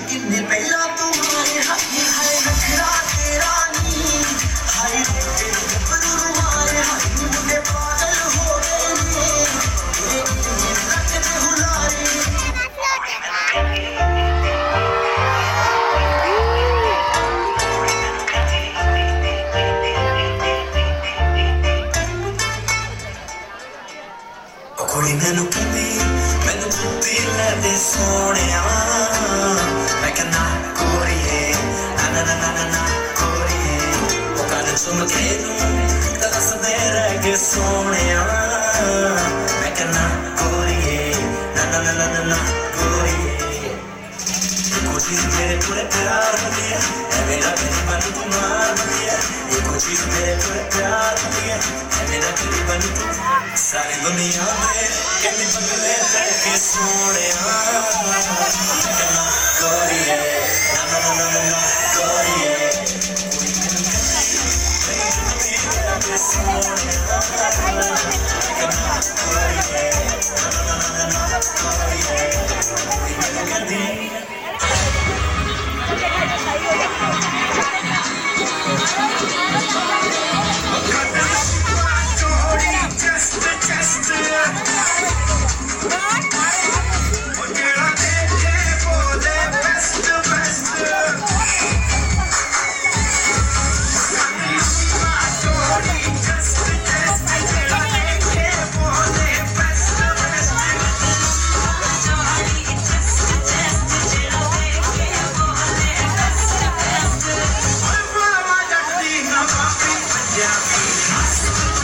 किन्ने पहला तुम्हारे हाथी है नखरा तेरा नी हाय तेरे गबरू रुमारे हाय मुझे पागल हो गए ने रखते हुलारे कुड़ी मैनू कुत्ती ले दे सोनिया मैं कहना कोरिए ना ना ना ना ना कोरिए वो कान चुम के तरस दे रह के सोनिया मैं कहना कोरिए ना ना ना ना ना कोरिए कुछ चीज मेरे पूरे प्यार में है मेरा करीबन तुम्हार में है ये कुछ चीज मेरे पूरे प्यार में है मेरा करीबन सारी दुनिया में कहने बदले करके सोने कहना कोरिए ना ना ना ना ना कोरिए कहना कोरिए ना ना ना ना कोरिए Yeah.